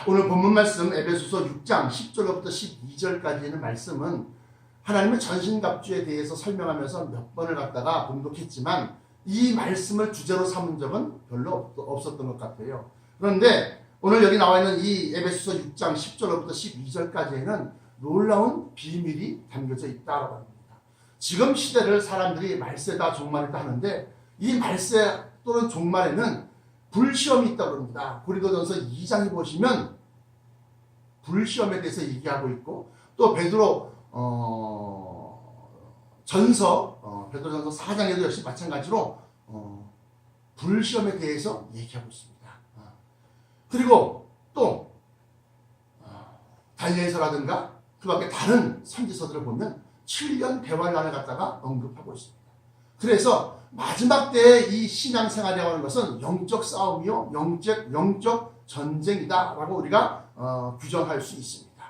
오늘 본문 말씀 에베소서 6장 10절부터 12절까지 있는 말씀은 하나님의 전신갑주에 대해서 설명하면서 몇 번을 갖다가 봉독했지만 이 말씀을 주제로 삼은 적은 별로 없었던 것 같아요. 그런데 오늘 여기 나와 있는 이 에베소서 6장 10절부터 12절까지에는 놀라운 비밀이 담겨져 있다고 합니다. 지금 시대를 사람들이 말세다 종말이다 하는데 이 말세 또는 종말에는 불시험이 있다고 합니다. 고린도전서 2장에 보시면 불시험에 대해서 얘기하고 있고 또 베드로전서 4장에도 역시 마찬가지로 불시험에 대해서 얘기하고 있습니다. 그리고 또 다니엘서라든가 그 밖에 다른 선지서들을 보면 7년 대환란을 갖다가 언급하고 있습니다. 그래서 마지막 때의 이 신앙생활이라고 하는 것은 영적 싸움이요 영적 전쟁이다라고 우리가 규정할 수 있습니다.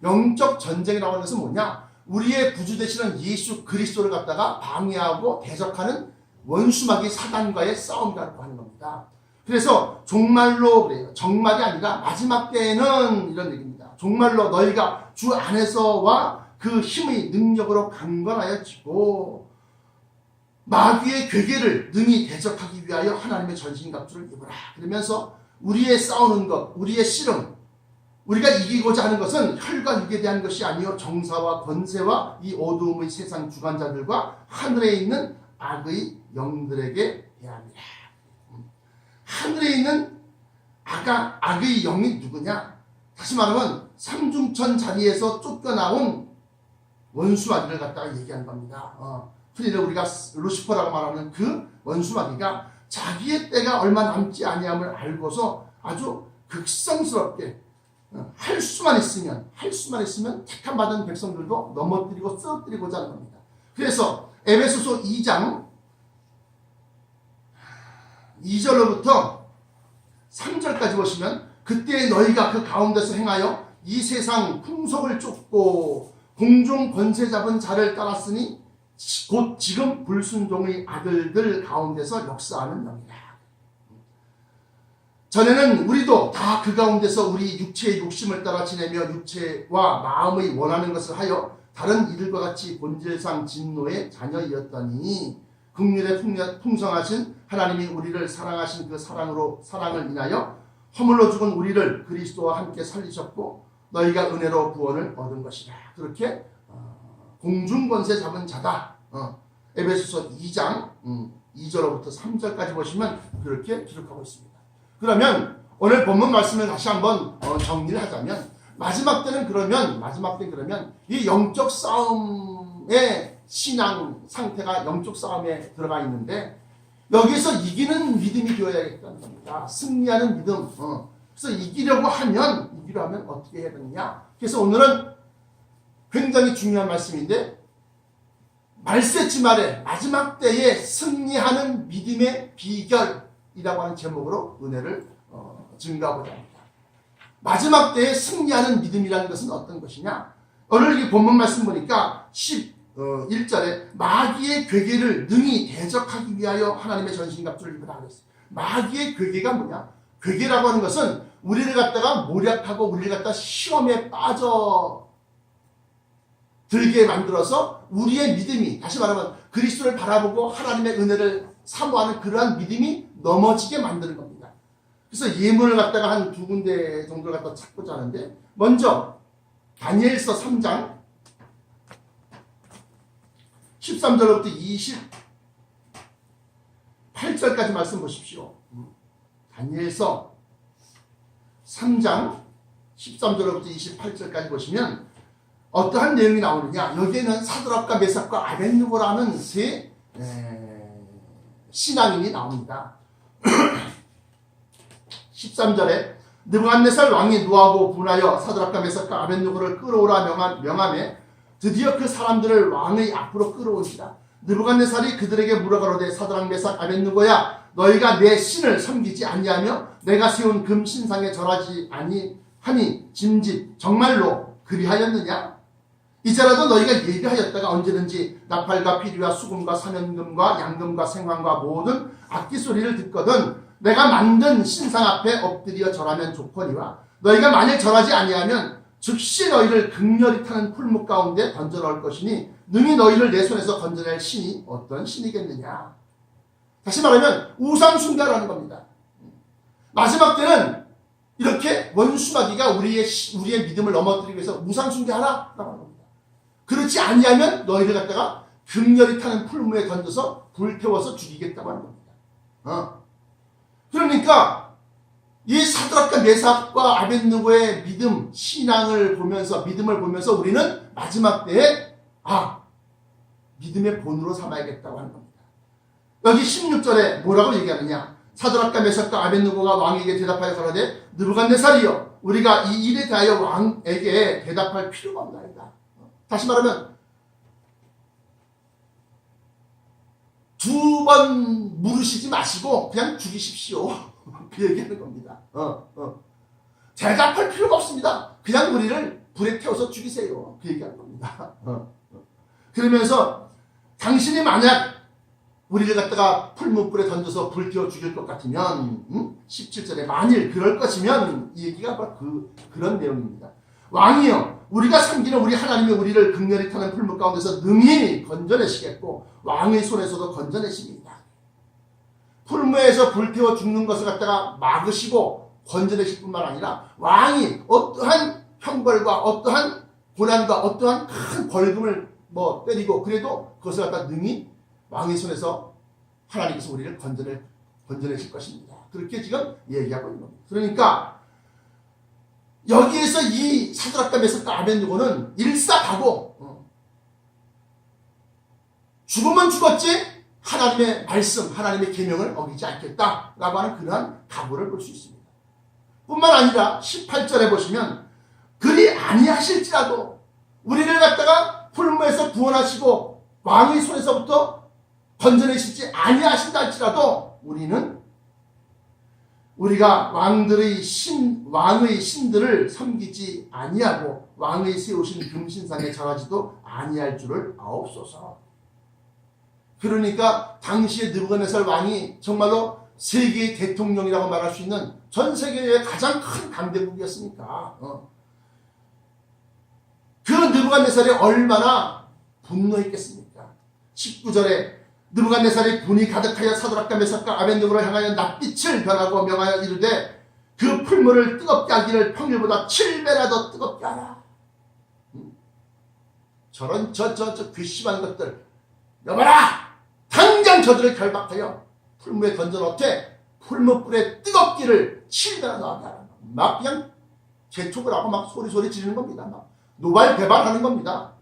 영적 전쟁이라고 하는 것은 뭐냐? 우리의 구주 되시는 예수 그리스도를 갖다가 방해하고 대적하는 원수마귀 사단과의 싸움이라고 하는 겁니다. 그래서 종말로 그래요. 정말이 아니라 마지막 때에는 이런 얘기입니다. 종말로 너희가 주 안에서와 그 힘의 능력으로 강건하여지고 마귀의 괴계를 능히 대적하기 위하여 하나님의 전신갑주를 입으라. 그러면서 우리의 싸우는 것, 우리의 씨름, 우리가 이기고자 하는 것은 혈과 육에 대한 것이 아니요 정사와 권세와 이 어두움의 세상 주관자들과 하늘에 있는 악의 영들에게 대함이라. 하늘에 있는 악의 영이 누구냐? 다시 말하면 삼중천 자리에서 쫓겨나온 원수마귀를 갖다가 얘기하는 겁니다. 흔히 우리가 루시퍼라고 말하는 그 원수마귀가 자기의 때가 얼마 남지 아니함을 알고서 아주 극성스럽게 할 수만 있으면 택함 받은 백성들도 넘어뜨리고 쓰러뜨리고자 하는 겁니다. 그래서 에베소서 2장 2절로부터 3절까지 보시면 그때 너희가 그 가운데서 행하여 이 세상 풍속을 쫓고 공중 권세 잡은 자를 따랐으니 곧 지금 불순종의 아들들 가운데서 역사하는 영이다. 전에는 우리도 다 그 가운데서 우리 육체의 욕심을 따라 지내며 육체와 마음의 원하는 것을 하여 다른 이들과 같이 본질상 진노의 자녀이었더니 긍휼에 풍성하신 하나님이 우리를 사랑하신 그 사랑을 인하여 허물로 죽은 우리를 그리스도와 함께 살리셨고 너희가 은혜로 구원을 얻은 것이라. 그렇게 공중권세 잡은 자다. 에베소서 2장 2절로부터 3절까지 보시면 그렇게 기록하고 있습니다. 그러면 오늘 본문 말씀을 다시 한번 정리를 하자면 마지막 때는 그러면 이 영적 싸움의 신앙 상태가 영적 싸움에 들어가 있는데 여기서 이기는 믿음이 되어야겠다는 겁니다. 승리하는 믿음. 그래서 이기려 하면 어떻게 해야 되느냐? 그래서 오늘은 굉장히 중요한 말씀인데 말세지 말에 마지막 때에 승리하는 믿음의 비결이라고 하는 제목으로 은혜를 증가하고자 합니다. 마지막 때에 승리하는 믿음이라는 것은 어떤 것이냐? 오늘 이 본문 말씀 보니까 11절에 마귀의 괴계를 능히 대적하기 위하여 하나님의 전신갑주를 입으라 그랬어요. 마귀의 괴계가 뭐냐? 괴계라고 하는 것은 우리를 갖다가 모략하고 우리를 갖다가 시험에 빠져 들게 만들어서 우리의 믿음이 다시 말하면 그리스도를 바라보고 하나님의 은혜를 사모하는 그러한 믿음이 넘어지게 만드는 겁니다. 그래서 예문을 갖다가 한 두 군데 정도를 갖다 찾고자 하는데 먼저 다니엘서 3장 13절부터 28절까지 말씀 보십시오. 다니엘서 3장 13절부터 28절까지 보시면 어떠한 내용이 나오느냐? 여기에는 사드락과 메삭과 아벳느고라는 세 신앙인이 나옵니다. 13절에 느부갓네살 왕이 노하고 분하여 사드락과 메삭과 아벳느고를 끌어오라 명함에 드디어 그 사람들을 왕의 앞으로 끌어오시다. 느부갓네살이 그들에게 물어가로되 사드락 메삭 아벳느고야 너희가 내 신을 섬기지 아니하며 내가 세운 금 신상에 절하지 아니하니 짐짓 정말로 그리하였느냐? 이제라도 너희가 예비하였다가 언제든지 나팔과 피리와 수금과 사면금과 양금과 생황과 모든 악기 소리를 듣거든 내가 만든 신상 앞에 엎드려 절하면 좋거니와 너희가 만일 절하지 아니하면 즉시 너희를 극렬히 타는 풀무 가운데 던져 넣을 것이니 능히 너희를 내 손에서 건져낼 신이 어떤 신이겠느냐. 다시 말하면 우상 숭배라는 겁니다. 마지막 때는 이렇게 원수마귀가 우리의 믿음을 넘어뜨리기 위해서 우상 숭배하라 라고 하는 겁니다. 그렇지 아니하면 너희를 갖다가 극렬히 타는 풀무에 던져서 불태워서 죽이겠다고 하는 겁니다. 그러니까 이 사드락과 메삭과 아벳느고의 믿음, 신앙을 보면서, 믿음을 보면서 우리는 마지막 때에 믿음의 본으로 삼아야겠다고 하는 겁니다. 여기 16절에 뭐라고 얘기하느냐. 사드락과 메삭과 아벳느고가 왕에게 대답하여 가로되 느부갓네살이여 우리가 이 일에 대하여 왕에게 대답할 필요가 없나이다. 다시 말하면 두 번 물으시지 마시고 그냥 죽이십시오. 그 얘기하는 겁니다. 대답할 필요가 없습니다. 그냥 우리를 불에 태워서 죽이세요. 그 얘기하는 겁니다. 그러면서 당신이 만약 우리를 갖다가 풀무불에 던져서 불태워 죽일 것 같으면 17절에 만일 그럴 것이면 이 얘기가 바로 그런 내용입니다. 왕이여 우리가 섬기는 우리 하나님이 우리를 극렬히 타는 풀무 가운데서 능히 건져내시겠고 왕의 손에서도 건져내십니다. 풀무에서 불태워 죽는 것을 갖다가 막으시고 건져내실 뿐만 아니라 왕이 어떠한 형벌과 어떠한 고난과 어떠한 큰 벌금을 때리고 그래도 그것을 갖다 능히 왕의 손에서 하나님께서 우리를 건져내실 것입니다. 그렇게 지금 얘기하고 있는 겁니다. 그러니까 여기에서 이 사드락과 메삭과 아벳느고는 일사가고 죽으면 죽었지 하나님의 말씀, 하나님의 계명을 어기지 않겠다라고 하는 그러한 각오를 볼 수 있습니다. 뿐만 아니라 18절에 보시면 그리 아니하실지라도 우리를 갖다가 풀무에서 구원하시고 왕의 손에서부터 건져내시지 아니하신다 할지라도 우리가 왕의 신들을 섬기지 아니하고 왕의 세우신 금신상에 절하지도 아니할 줄을 아옵소서. 그러니까 당시의 느부갓네살 왕이 정말로 세계의 대통령이라고 말할 수 있는 전 세계의 가장 큰 강대국이었으니까 그 느부갓네살이 얼마나 분노했겠습니까? 19절에 느부갓네살이 분이 가득하여 사드락과 메삭과 아벳느고를 향하여 낯빛을 변하고 명하여 이르되 그 풀무를 뜨겁게 하기를 평일보다 7배나 더 뜨겁게 하라. 저런 저 괘씸한 것들 여봐라! 당장 저들을 결박하여 풀무에 던져넣되 풀무불에 뜨겁기를 7배나 더하게 하라. 막 그냥 재촉을 하고 막 소리 지르는 겁니다. 막 노발대발하는 겁니다.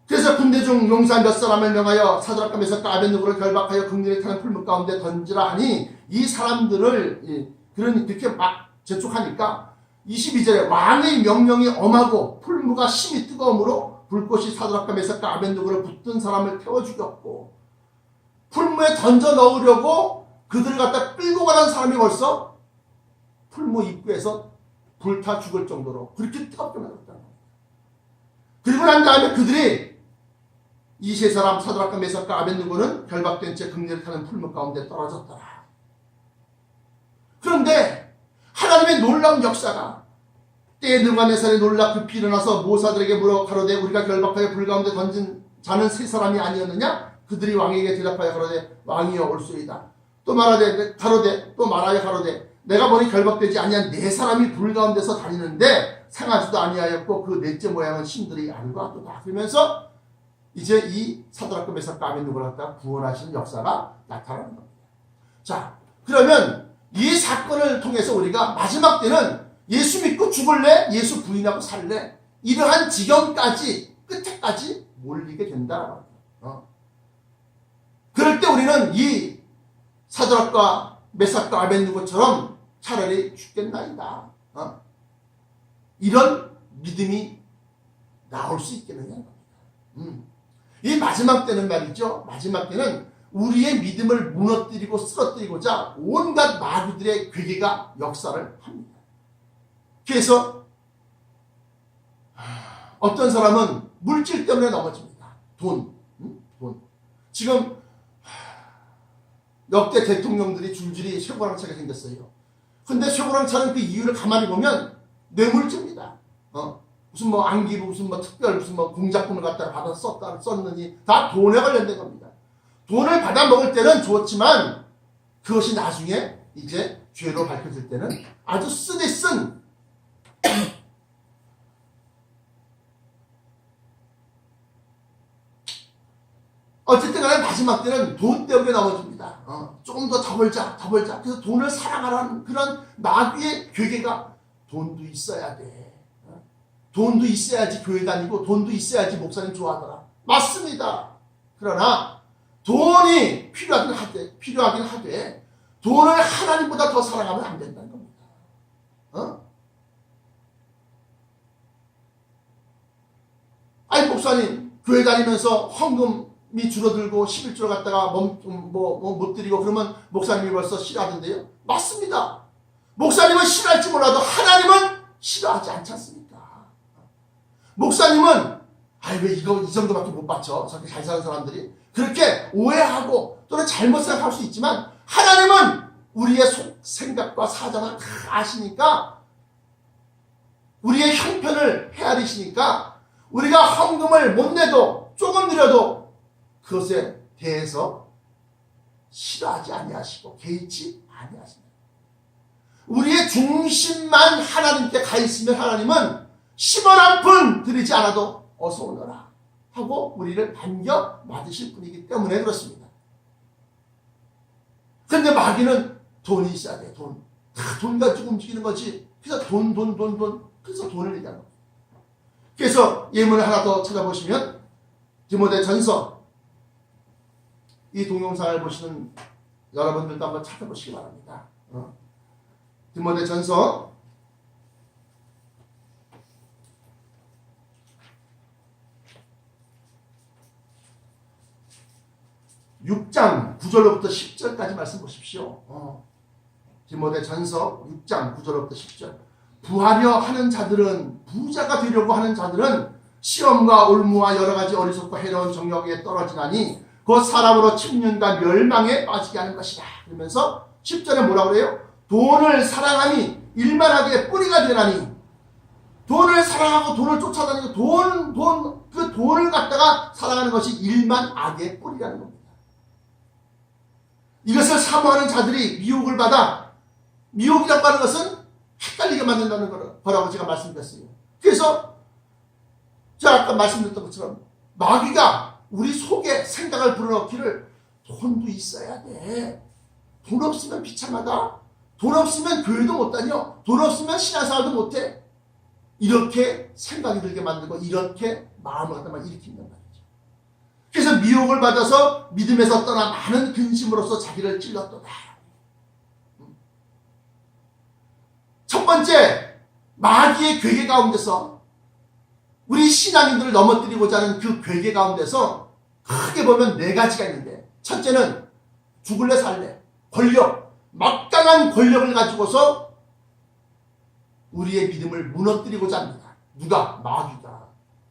그래서 군대 중 용사 몇 사람을 명하여 사드락과 메삭과 아벳느고를 결박하여 극렬히 타는 풀무 가운데 던지라 하니 이 사람들을 그렇게 막 재촉하니까 22절에 왕의 명령이 엄하고 풀무가 심히 뜨거움으로 불꽃이 사드락과 메삭과 아벳느고를 붙든 사람을 태워 죽였고 풀무에 던져 넣으려고 그들을 갖다 끌고 가는 사람이 벌써 풀무 입구에서 불타 죽을 정도로 그렇게 뜨겁게 만들었다는 겁니다. 그리고 난 다음에 그들이 이 세 사람 사드락과 메삭과 아벳느고는 결박된 채 극렬히 타는 풀무 가운데 떨어졌더라. 그런데 하나님의 놀라운 역사가 때에 느부갓네살이 놀라 급히 일어나서 모사들에게 물어 가로되 우리가 결박하여 불 가운데 던진 자는 세 사람이 아니었느냐? 그들이 왕에게 대답하여 가로되 왕이여 올소이다. 또 말하되 가로되 또 말하여 가로되 내가 보니 결박되지 아니한 네 사람이 불 가운데서 다니는데 상하지도 아니하였고 그 넷째 모양은 신들이 아닌 것 같도다. 그러면서 이제 이 사드락과 메삭과 아벳느고를 갖다 구원하시는 역사가 나타나는 겁니다. 자, 그러면 이 사건을 통해서 우리가 마지막 때는 예수 믿고 죽을래? 예수 부인하고 살래? 이러한 지경까지 끝에까지 몰리게 된다라고 합니다. 그럴 때 우리는 이 사드락과 메삭과 아벳느고처럼 차라리 죽겠나이다. 이런 믿음이 나올 수 있겠느냐는 겁니다. 이 마지막 때는 말이죠. 마지막 때는 우리의 믿음을 무너뜨리고 쓰러뜨리고자 온갖 마귀들의 괴계가 역사를 합니다. 그래서 어떤 사람은 물질 때문에 넘어집니다. 돈. 지금 역대 대통령들이 줄줄이 쇠고랑차게 생겼어요. 근데 쇠고랑차는 그 이유를 가만히 보면 뇌물죄입니다. 무슨 뭐 안기부, 무슨 뭐 특별, 무슨 뭐 공작금을 갖다가 받아 썼느니 다 돈에 관련된 겁니다. 돈을 받아 먹을 때는 좋지만 그것이 나중에 이제 죄로 밝혀질 때는 아주 쓰디 쓴 어쨌든 간에 마지막 때는 돈 때문에 넘어집니다. 조금 더 벌자. 그래서 돈을 사랑하라는 그런 마귀의 괴계가 돈도 있어야 돼. 돈도 있어야지 교회 다니고 돈도 있어야지 목사님 좋아하더라. 맞습니다. 그러나 돈이 필요하긴 하되 돈을 하나님보다 더 사랑하면 안 된다는 겁니다. 아니 목사님 교회 다니면서 헌금이 줄어들고 11조를 갖다가 못 드리고 그러면 목사님이 벌써 싫어하던데요. 맞습니다. 목사님은 싫어할지 몰라도 하나님은 싫어하지 않지 않습니까? 목사님은 왜 이 정도밖에 못 받죠. 저렇게 잘 사는 사람들이 그렇게 오해하고 또는 잘못 생각할 수 있지만 하나님은 우리의 속 생각과 사정을 다 아시니까 우리의 형편을 헤아리시니까 우리가 헌금을 못 내도 조금 드려도 그것에 대해서 싫어하지 아니하시고 개의치 아니하십니다. 우리의 중심만 하나님께 가 있으면 하나님은 10원 한 푼 드리지 않아도 어서 오너라 하고 우리를 반겨 맞으실 분이기 때문에 그렇습니다. 그런데 마귀는 돈이 있어야 돼. 돈 가지고 움직이는 거지. 그래서 돈. 그래서 돈을 얘기하는 겁니다. 그래서 예문을 하나 더 찾아보시면 디모데전서 이 동영상을 보시는 여러분들도 한번 찾아보시기 바랍니다. 디모데전서 6장 9절로부터 10절까지 말씀 보십시오. 디모데전서 6장 9절로부터 10절. 부하려 하는 자들은, 부자가 되려고 하는 자들은 시험과 올무와 여러 가지 어리석고 해로운 정욕에 떨어지나니 곧 사람으로 침륜과 멸망에 빠지게 하는 것이다. 그러면서 10절에 뭐라고 그래요? 돈을 사랑함이 일만하게 뿌리가 되나니, 돈을 사랑하고 돈을 쫓아다니고 그 돈을 갖다가 사랑하는 것이 일만 악의 뿌리라는 겁니다. 이것을 사모하는 자들이 미혹을 받아, 미혹이라고 하는 것은 헷갈리게 만든다는 거라고 제가 말씀드렸어요. 그래서 제가 아까 말씀드렸던 것처럼 마귀가 우리 속에 생각을 불어넣기를 돈도 있어야 돼. 돈 없으면 비참하다. 돈 없으면 교회도 못 다녀. 돈 없으면 신앙생활도 못해. 이렇게 생각이 들게 만들고 이렇게 마음을 갖다 일으킨단 말이죠. 그래서 미혹을 받아서 믿음에서 떠나 많은 근심으로써 자기를 찔렀도다. 첫 번째, 마귀의 괴계 가운데서 우리 신앙인들을 넘어뜨리고자 하는 그 괴계 가운데서 크게 보면 네 가지가 있는데, 첫째는 죽을래 살래, 권력, 막강한 권력을 가지고서 우리의 믿음을 무너뜨리고자 합니다. 누가? 마귀가.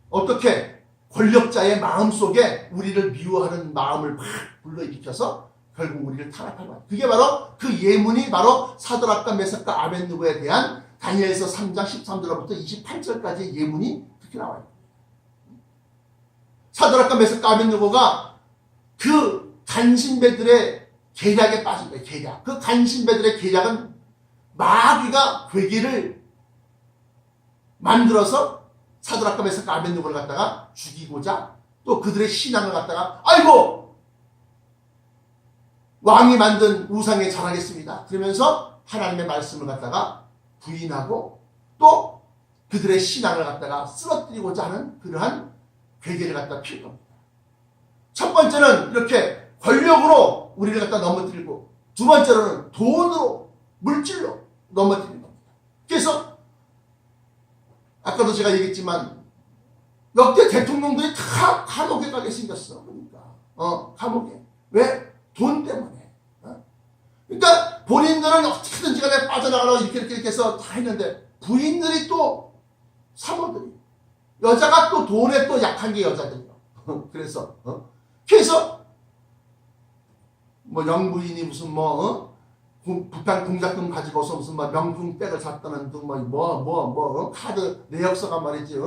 어떻게? 권력자의 마음속에 우리를 미워하는 마음을 막 불러일으켜서 결국 우리를 탄압할 것. 그게 바로 그 예문이 바로 사드락과 메삭과 아벳느고에 대한 다니엘서 3장 13절부터 28절까지의 예문이 그렇게 나와요. 사드락과 메삭과 아벳느고가 그 간신배들의 계략에 빠진 거예요. 계략. 그 간신배들의 계략은 마귀가 괴계를 만들어서 사드락과 메삭과 아벳느고를 갖다가 죽이고자, 또 그들의 신앙을 갖다가 아이고 왕이 만든 우상에 절하겠습니다. 그러면서 하나님의 말씀을 갖다가 부인하고 또 그들의 신앙을 갖다가 쓰러뜨리고자 하는 그러한 괴계를 갖다가 피울 겁니다. 첫 번째는 이렇게 권력으로 우리를 갖다 넘어뜨리고, 두 번째로는 돈으로, 물질로 넘어뜨리는 겁니다. 그래서 아까도 제가 얘기했지만 역대 대통령들이 다 감옥에 가게 생겼어. 그러니까 감옥에. 왜? 돈 때문에. 그러니까 본인들은 어떻게든지 간에 빠져나가려고 이렇게 해서 다 했는데, 부인들이 또 사모들이, 여자가 또 돈에 또 약한 게 여자들이요. 그래서 뭐 영부인이 무슨 북한 공작금 가지고서 무슨 뭐 명품 백을 샀다는 둥 카드 내역서가 말이지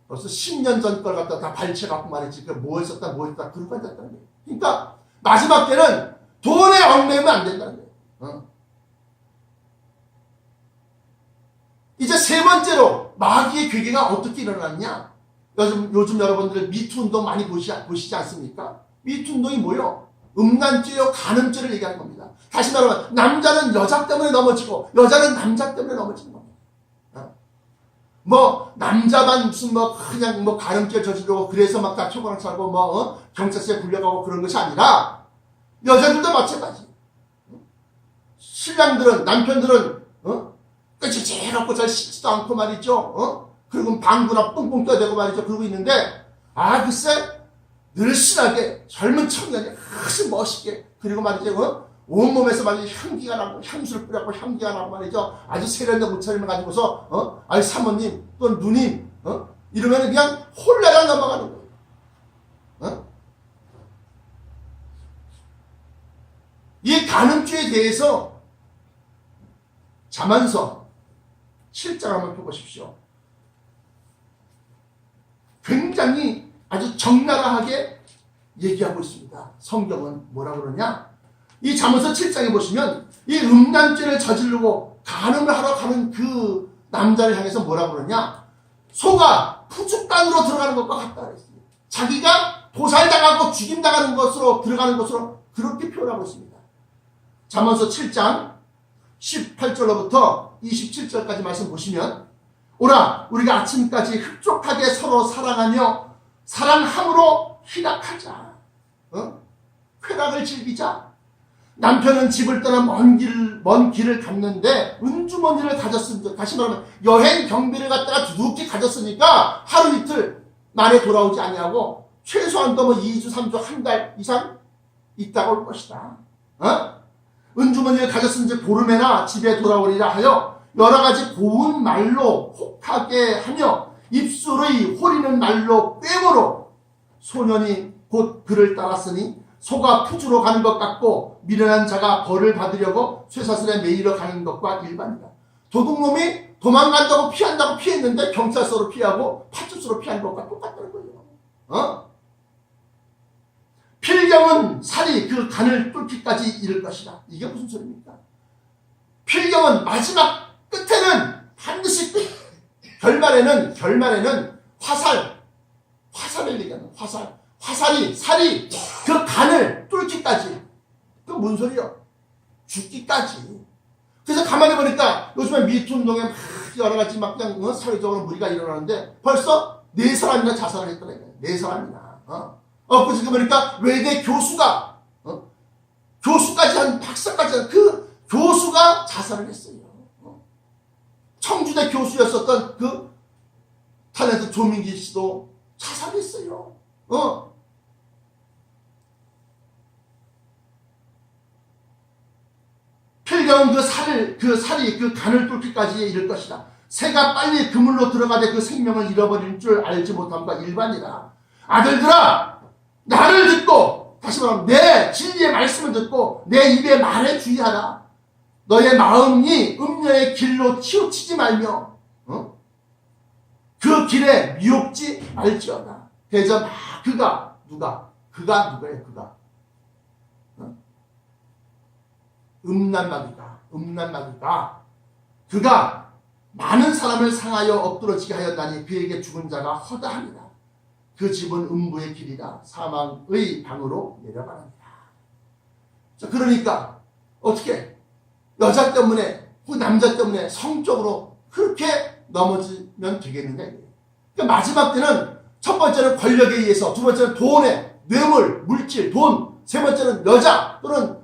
벌써 10년 전 걸 갖다 다 발췌갖고 말이지 뭐 했었다 그러고 앉았다는 거예요. 그러니까 마지막 때는 돈에 얽매이면 안 된다는 거예요. 이제 세 번째로 마귀의 괴계가 어떻게 일어났냐? 요즘 여러분들 미투 운동 많이 보시지 않습니까? 미투 운동이 뭐요? 음란죄요, 간음죄를 얘기하는 겁니다. 다시 말하면 남자는 여자 때문에 넘어지고 여자는 남자 때문에 넘어지는 겁니다. 뭐 남자만 무슨 그냥 간음죄 저지르고 그래서 막 다 초과랑 살고 경찰서에 불려가고 그런 것이 아니라 여자들도 마찬가지. 신랑들은 남편들은 끝이 제해갖고 잘 씻지도 않고 말이죠. 그리고 방구나 뿡뿡 떠대고 말이죠. 그러고 있는데 글쎄 늘씬하게 젊은 청년이 아주 멋있게 그리고 말이죠. 온몸에서 말이죠. 향기가 나고 향수를 뿌렸고 향기가 나고 말이죠. 아주 세련된 옷차림을 가지고서 사모님 또 누님 이러면 그냥 홀라라 넘어가는 거예요. 이 간음죄에 대해서 잠언서 7장 한번 펴보십시오. 굉장히 아주 적나라하게 얘기하고 있습니다. 성경은 뭐라고 그러냐? 이 잠언서 7장에 보시면 이 음란죄를 저지르고 간음을 하러 가는 그 남자를 향해서 뭐라고 그러냐? 소가 푸죽간으로 들어가는 것과 같다 그랬습니다. 자기가 도살당하고 죽임당하는 것으로 들어가는 것으로 그렇게 표현하고 있습니다. 잠언서 7장 18절로부터 27절까지 말씀 보시면 오라 우리가 아침까지 흡족하게 서로 사랑하며 사랑함으로 희락하자. 쾌락을 즐기자. 남편은 집을 떠나 먼 길을 갔는데 은주머니를 가졌습니다. 다시 말하면 여행 경비를 갖다가 두둑히 가졌으니까 하루 이틀 만에 돌아오지 아니하고 최소한도 2주 3주 한 달 이상 있다가 올 것이다. 은주머니를 가졌은지 보름에나 집에 돌아오리라 하여 여러 가지 고운 말로 혹하게 하며 입술의 호리는 말로 꾀으로 소년이 곧 그를 따랐으니 소가 푸주로 가는 것 같고 미련한 자가 벌을 받으려고 쇠사슬에 매이러 가는 것과 일반이다. 도둑놈이 도망간다고 피한다고 피했는데 경찰서로 피하고 파출소로 피한 것과 똑같다는 거예요. 필경은 살이 그 간을 뚫기까지 이를 것이다. 이게 무슨 소리입니까? 필경은 마지막 끝에는 반드시 결말에는 화살을 얘기하는 화살이 살이 그 간을 뚫기까지. 그 뭔 소리요? 죽기까지. 그래서 가만히 보니까 요즘에 미투 운동에 막 여러 가지 막 그냥 사회적으로 무리가 일어나는데 벌써 4사람이나 자살을 했더라고요. 4사람이나. 그래서 보니까 외대 교수가 교수까지 한 박사까지 한 그 교수가 자살을 했어요. 청주대 교수였었던 그 탤런트 조민기 씨도 자살했어요. 필경은 그 살이 그 간을 뚫기까지 이를 것이다. 새가 빨리 그물로 들어가되 그 생명을 잃어버릴 줄 알지 못함과 일반이다. 아들들아 나를 듣고 다시 말하면 내 진리의 말씀을 듣고 내 입의 말에 주의하라. 너의 마음이 음녀의 길로 치우치지 말며 그 길에 미혹지 말지어다. 대저 그가 누구예요? 그가 음란마귀가 그가 많은 사람을 상하여 엎드러지게 하였다니 그에게 죽은 자가 허다합니다. 그 집은 음부의 길이라 사망의 방으로 내려가랍니다. 자, 그러니까 어떻게 여자 때문에 그 남자 때문에 성적으로 그렇게 넘어지면 되겠는데, 그러니까 마지막 때는 첫 번째는 권력에 의해서, 두 번째는 돈에 뇌물, 물질, 돈, 세 번째는 여자 또는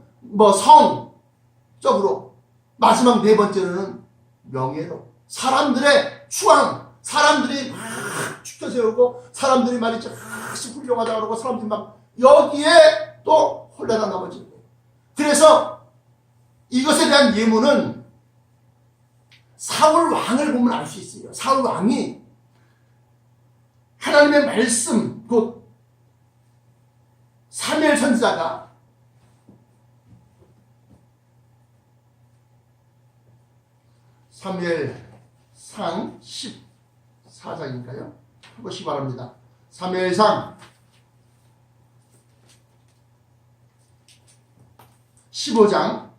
성적으로, 마지막 네 번째는 명예로, 사람들의 추앙, 사람들이 막 추켜세우고 사람들이 말이죠 훌륭하다고 그러고 사람들이 막 여기에 또 홀라당 넘어지는 거예요. 그래서 이것에 대한 예문은 사울 왕을 보면 알 수 있어요. 사울 왕이 하나님의 말씀 곧 사무엘 선지자가 사무엘상 14장인가요? 한번씩 바랍니다. 사무엘상 15장,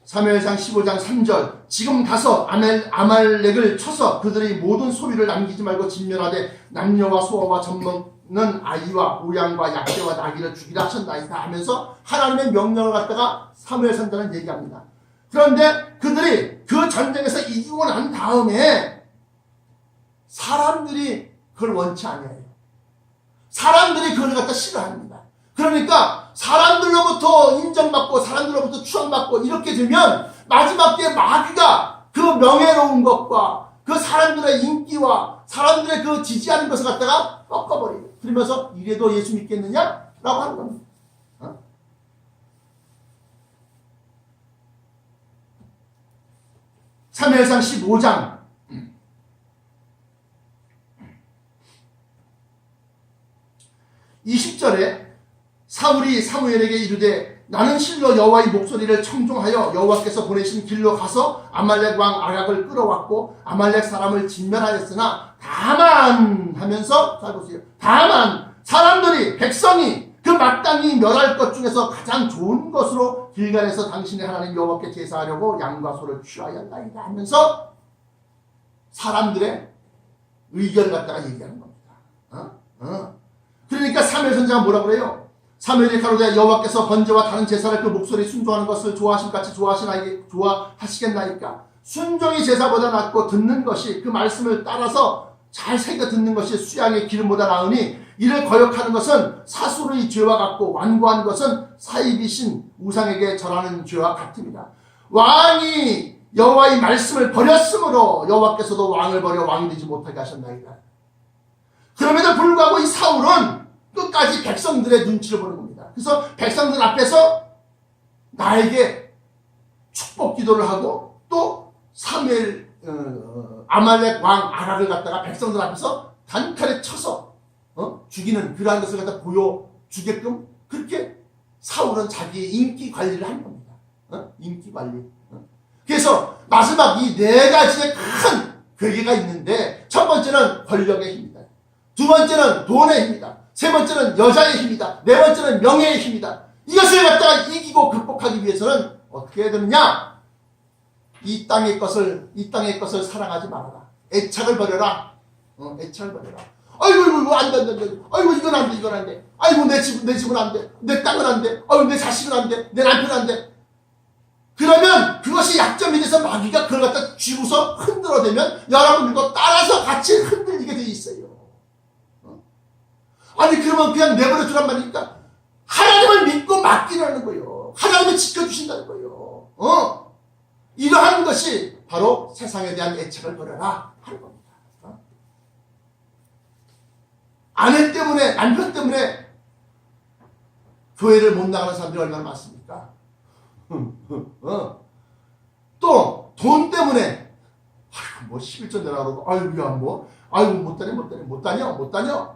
사무엘상 15장 3절. 지금 가서 아말렉을 쳐서 그들의 모든 소비를 남기지 말고 진멸하되 남녀와 소아와 젖먹는 아이와 우양과 약대와 나귀를 죽이라 하셨나이다 하면서 하나님의 명령을 갖다가 사무엘 선자는 얘기합니다. 그런데 그들이 그 전쟁에서 이기고 난 다음에 사람들이 그걸 원치 않아요. 사람들이 그걸 갖다 싫어합니다. 그러니까 사람들로부터 인정받고 사람들로부터 추앙받고 이렇게 되면 마지막 때에 마귀가 그 명예로운 것과 그 사람들의 인기와 사람들의 그 지지하는 것을 갖다가 꺾어버려요. 그러면서 이래도 예수 믿겠느냐? 라고 하는 겁니다. 사무엘상 15장 20절에 사울이 사무엘에게 이르되 나는 실로 여호와의 목소리를 청종하여 여호와께서 보내신 길로 가서 아말렉 왕 아각을 끌어왔고 아말렉 사람을 진멸하였으나 다만 하면서 잘 보세요. 다만 사람들이 백성이 그 마땅히 멸할 것 중에서 가장 좋은 것으로 길갈에서 당신의 하나님 여호와께 제사하려고 양과 소를 취하였나이다 하면서 사람들의 의견을 갖다가 얘기하는 겁니다. 그러니까 사무엘 선지자가 뭐라고 그래요? 사무엘이 가로되 여호와께서 번제와 다른 제사를 그 목소리 순종하는 것을 좋아하심같이 좋아하시겠나이까? 순종이 제사보다 낫고 듣는 것이 그 말씀을 따라서 잘 새겨 듣는 것이 수양의 기름보다 나으니 이를 거역하는 것은 사술의 죄와 같고 완고한 것은 사입이신 우상에게 절하는 죄와 같습니다. 왕이 여호와의 말씀을 버렸으므로 여호와께서도 왕을 버려 왕이 되지 못하게 하셨나이다. 그럼에도 불구하고 이 사울은 끝까지 백성들의 눈치를 보는 겁니다. 그래서 백성들 앞에서 나에게 축복 기도를 하고 또 사무엘 아말렉 왕 아각을 갖다가 백성들 앞에서 단칼에 쳐서 죽이는 그러한 것을 갖다 보여주게끔 그렇게 사울은 자기의 인기 관리를 하는 겁니다. 인기 관리. 그래서 마지막 이 네 가지의 큰 괴계가 있는데 첫 번째는 권력의 힘이다. 두 번째는 돈의 힘이다. 세 번째는 여자의 힘이다. 네 번째는 명예의 힘이다. 이것을 갖다가 이기고 극복하기 위해서는 어떻게 해야 되느냐? 이 땅의 것을 사랑하지 말아라. 애착을 버려라. 애착을 버려라. 아이고 안 돼. 아이고 이건 안 돼. 아이고 내 집은 안 돼. 내 땅은 안 돼. 아이고 내 자식은 안 돼. 내 남편은 안 돼. 그러면 그것이 약점이 돼서 마귀가 그걸 갖다 쥐고서 흔들어대면 여러분들과 따라서 같이 흔들리게 돼 있어요. 아니 그러면 그냥 내버려 두란 말이니까 하나님을 믿고 맡기라는 거예요. 하나님이 지켜주신다는 거예요. 이러한 것이 바로 세상에 대한 애착을 버려라 하는 겁니다. 아내 때문에 남편 때문에 교회를 못 나가는 사람들이 얼마나 많습니까? 또 돈 때문에 아이고 뭐 11조 내라 그러고 아이고야 뭐 아이고 못 다녀.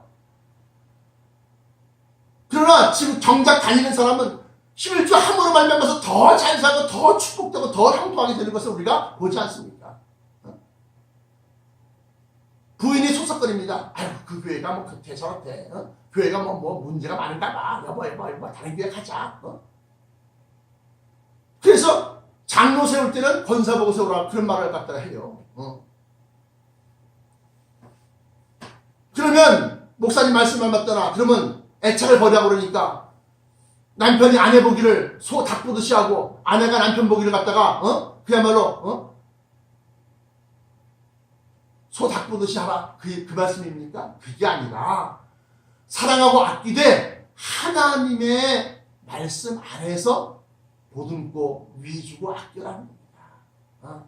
그러나 지금 정작 다니는 사람은 11조 함으로 말미암아서 더 잘 살고 더 축복되고 더 형통하게 되는 것을 우리가 보지 않습니까? 부인이 소속거립니다. 아이고 그 교회가 뭐 그렇대 저렇대. 교회가 뭐 문제가 많은가 봐. 여보 다른 교회 가자. 그래서 장로 세울 때는 권사 보고 세우라 그런 말을 갖다가 해요. 그러면 목사님 말씀을 맞더라. 그러면 애착을 버리라고 그러니까 남편이 아내 보기를 소 닭 보듯이 하고 아내가 남편 보기를 갖다가 그야말로 소 닭 보듯이 하라. 그 말씀입니까? 그게 아니라 사랑하고 아끼되 하나님의 말씀 안에서 보듬고 위주고 아껴라는 겁니다.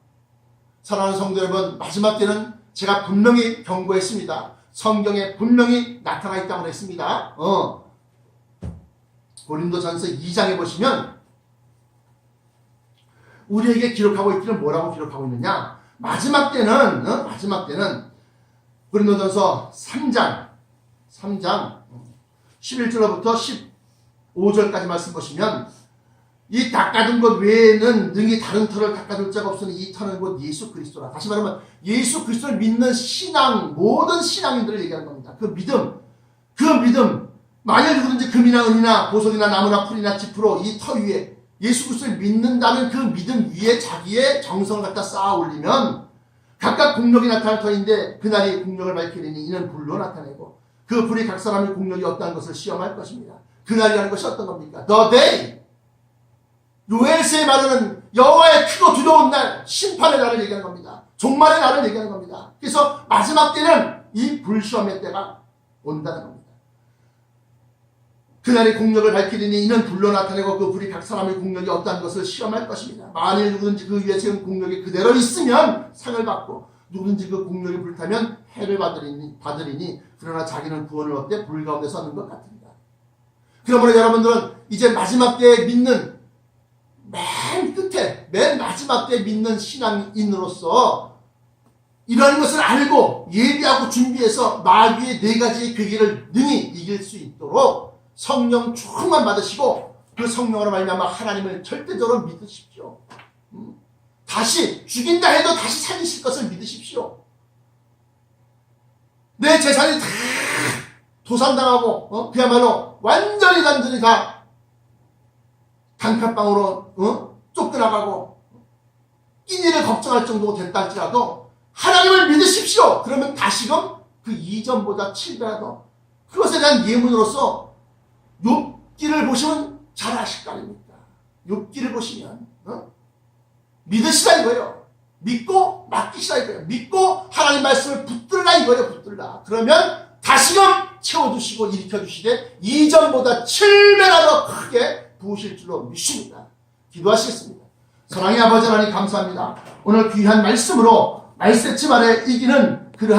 사랑하는 성도 여러분, 마지막 때는 제가 분명히 경고했습니다. 성경에 분명히 나타나 있다고 했습니다. 고린도전서 2장에 보시면 우리에게 기록하고 있기를 뭐라고 기록하고 있느냐? 마지막 때는 고린도전서 3장 11절로부터 15절까지 말씀 보시면 이 닦아둔 것 외에는 능히 다른 터를 닦아둘 자가 없으니 이 터는 곧 예수 그리스도라. 다시 말하면 예수 그리스도를 믿는 신앙, 모든 신앙인들을 얘기하는 겁니다. 그 믿음, 만일 누구든지 금이나 은이나 보석이나 나무나 풀이나 지푸로 이 터 위에 예수 그리스도를 믿는다는 그 믿음 위에 자기의 정성을 갖다 쌓아 올리면 각각 공력이 나타날 터인데 그날이 공력을 밝히리니 이는 불로 나타내고 그 불이 각 사람의 공력이 어떠한 것을 시험할 것입니다. 그날이라는 것이 어떤 겁니까? The day. 요엘서에 말하는 여호와의 크고 두려운 날, 심판의 날을 얘기하는 겁니다. 종말의 날을 얘기하는 겁니다. 그래서 마지막 때는 이 불시험의 때가 온다는 겁니다. 그날의 공력을 밝히리니 이는 불로 나타내고 그 불이 각 사람의 공력이 어떠한 것을 시험할 것입니다. 만일 누구든지 그 위에 세운 공력이 그대로 있으면 상을 받고 누구든지 그 공력이 불타면 해를 받으리니 그러나 자기는 구원을 얻되 불 가운데 서는 것 같습니다. 그러므로 여러분들은 이제 마지막 때에 믿는 맨 끝에 맨 마지막 때에 믿는 신앙인으로서 이러한 것을 알고 예비하고 준비해서 마귀의 4가지의 괴계를 능히 이길 수 있도록 성령 충만 받으시고 그 성령으로 말미암아 하나님을 절대적으로 믿으십시오. 다시 죽인다 해도 다시 살리실 것을 믿으십시오. 내 재산이 다 도산당하고 그야말로 완전히 단전히 다 단칸방으로 쫓겨나가고 끼니를 걱정할 정도가 됐다 할지라도 하나님을 믿으십시오. 그러면 다시금 그 이전보다 7배라도 그것에 대한 예문으로서 욥기를 보시면 잘 아실 거 아닙니까? 욥기를 보시면 믿으시라 이거예요. 믿고 맡기시라 이거예요. 믿고 하나님 말씀을 붙들라 이거예요. 붙들라. 그러면 다시금 채워주시고 일으켜주시되 이전보다 7배라도 크게 부으실 줄로 믿습니다. 기도하시겠습니다. 사랑의 아버지 하나님 감사합니다. 오늘 귀한 말씀으로 말세치 말에 이기는 그러한